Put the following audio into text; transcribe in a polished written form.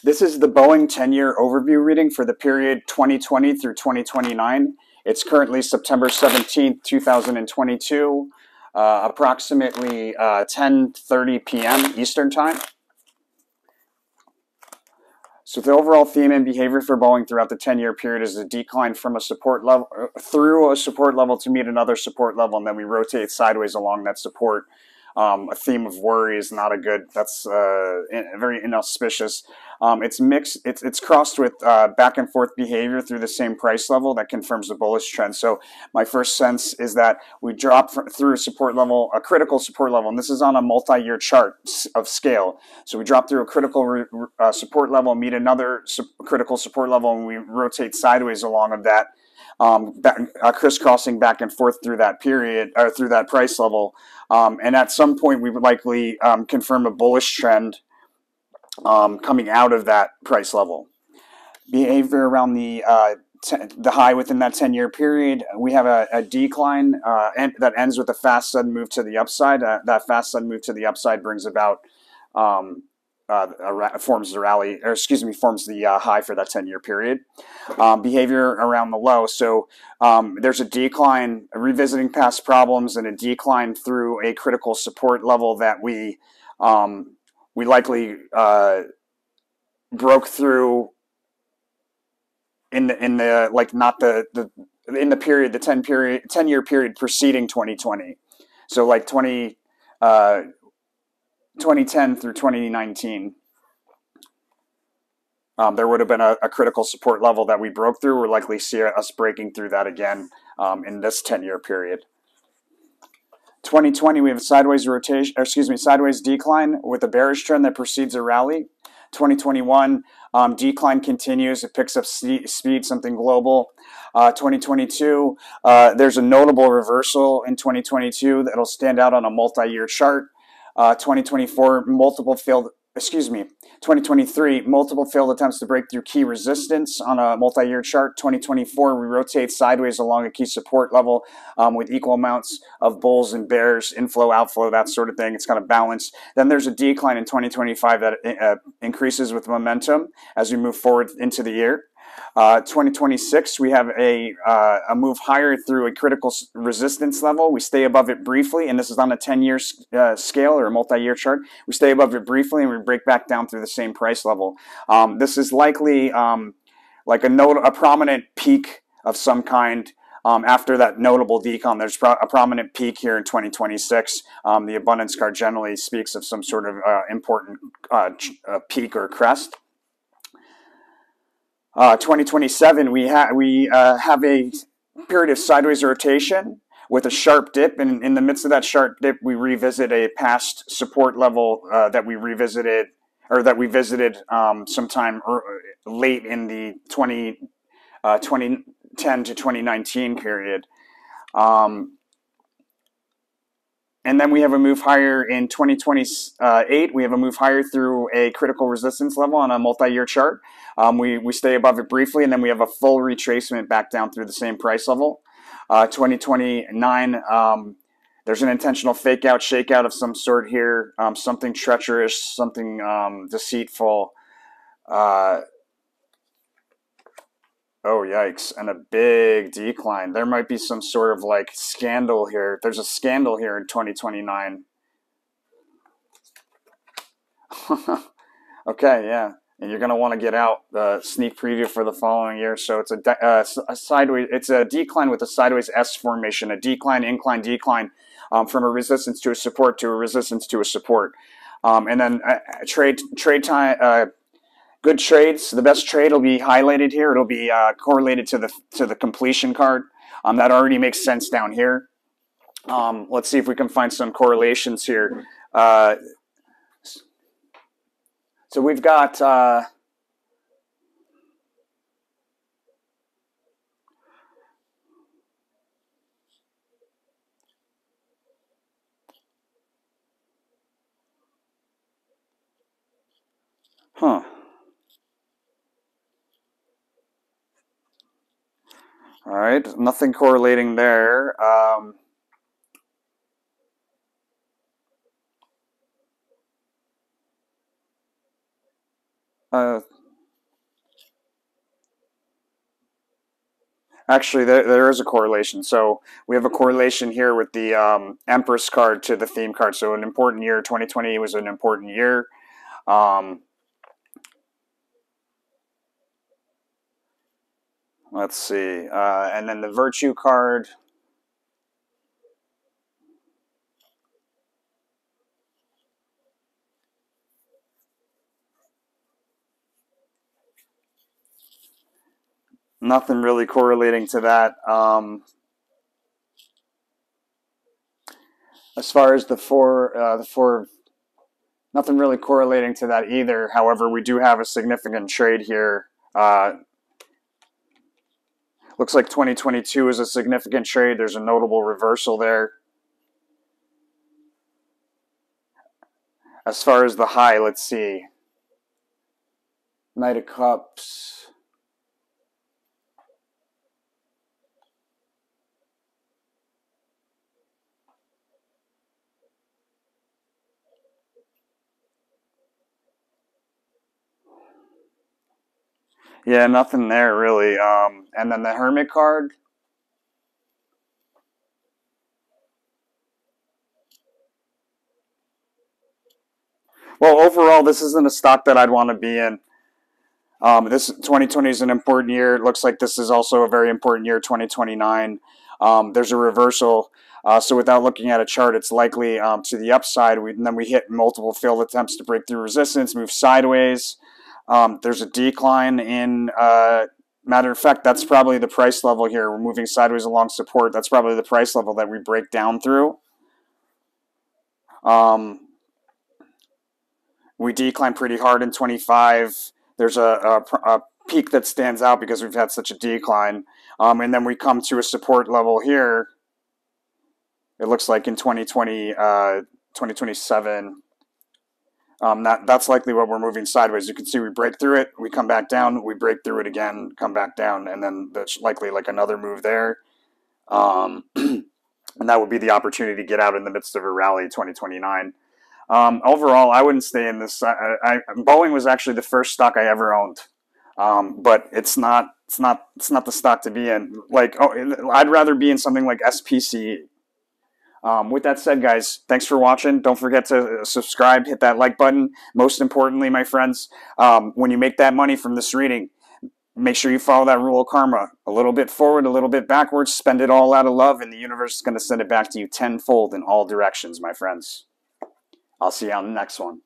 This is the Boeing 10-year overview reading for the period 2020 through 2029. It's currently September 17th, 2022, approximately 10:30 p.m. Eastern Time. So the overall theme and behavior for Boeing throughout the 10-year period is a decline from a support level through a support level to meet another support level, and then we rotate sideways along that support. A theme of worry is not a good. That's very inauspicious. It's mixed. It's crossed with back and forth behavior through the same price level that confirms the bullish trend. So my first sense is that we drop through a support level, a critical support level, and this is on a multi-year chart of scale. So we drop through a critical support level, meet another critical support level, and we rotate sideways along of that. Crisscrossing back and forth through that period or through that price level, and at some point we would likely confirm a bullish trend coming out of that price level. Behavior around the high within that 10-year period, we have a decline that ends with a fast sudden move to the upside. That fast sudden move to the upside brings about forms the rally, or excuse me, forms the high for that 10-year period. Behavior around the low. So there's a decline, revisiting past problems, and a decline through a critical support level that we likely broke through in the like not the in the period, the 10-year period preceding 2020. So like 2010 through 2019, there would have been a critical support level that we broke through. We'll likely see us breaking through that again in this 10-year period. 2020, we have a sideways rotation, or excuse me, sideways decline with a bearish trend that precedes a rally. 2021, decline continues. It picks up speed, something global. 2022, there's a notable reversal in 2022 that'll stand out on a multi-year chart. 2024, 2023, multiple failed attempts to break through key resistance on a multi-year chart. 2024, we rotate sideways along a key support level with equal amounts of bulls and bears, inflow, outflow, that sort of thing. It's kind of balanced. Then there's a decline in 2025 that increases with momentum as we move forward into the year. 2026, we have a move higher through a critical resistance level. We stay above it briefly, and this is on a 10-year scale or a multi-year chart. We stay above it briefly, and we break back down through the same price level. This is likely like a prominent peak of some kind. After that notable decon, there's a prominent peak here in 2026. The abundance card generally speaks of some sort of important peak or crest. 2027, we have a period of sideways rotation with a sharp dip, and in the midst of that sharp dip, we revisit a past support level that we visited sometime late in the 2010 to 2019 period. And then we have a move higher in 2028. We have a move higher through a critical resistance level on a multi-year chart. We stay above it briefly, and then we have a full retracement back down through the same price level. 2029, there's an intentional fake out, shakeout of some sort here, something treacherous, something deceitful. Oh, yikes, and a big decline. There might be some sort of like scandal here. There's a scandal here in 2029. Okay, yeah. And you're going to want to get out the sneak preview for the following year. So it's a sideways, it's a decline with a sideways S formation, a decline, incline, decline from a resistance to a support to a resistance to a support. And then trade time. Good trades. The best trade will be highlighted here. It'll be correlated to the completion card. That already makes sense down here. Let's see if we can find some correlations here. So we've got all right, nothing correlating there. Uh, Actually, there is a correlation. So we have a correlation here with the Empress card to the theme card. So an important year, 2020 was an important year. Um, let's see. And then the Virtue card. Nothing really correlating to that. As far as the four, nothing really correlating to that either. However, we do have a significant trade here. Looks like 2022 is a significant trade. There's a notable reversal there. As far as the high, let's see. Knight of Cups. Yeah, nothing there really. And then the Hermit card. Well, overall, this isn't a stock that I'd want to be in. This 2020 is an important year. It looks like this is also a very important year, 2029. There's a reversal. So without looking at a chart, it's likely to the upside. And then we hit multiple failed attempts to break through resistance, move sideways. There's a decline in, matter of fact, that's probably the price level here. We're moving sideways along support. That's probably the price level that we break down through. We decline pretty hard in 25. There's a peak that stands out because we've had such a decline. And then we come to a support level here. It looks like in 2020, 2027. That's likely what we're moving sideways. You can see we break through it, we come back down, we break through it again, come back down, and then that's likely like another move there. And that would be the opportunity to get out in the midst of a rally 2029. Overall, I wouldn't stay in this. Boeing was actually the first stock I ever owned, but it's not the stock to be in. Like, oh, I'd rather be in something like SPCE. With that said, guys, thanks for watching. Don't forget to subscribe, hit that like button. Most importantly, my friends, when you make that money from this reading, make sure you follow that rule of karma. A little bit forward, a little bit backwards, spend it all out of love, and the universe is going to send it back to you tenfold in all directions, my friends. I'll see you on the next one.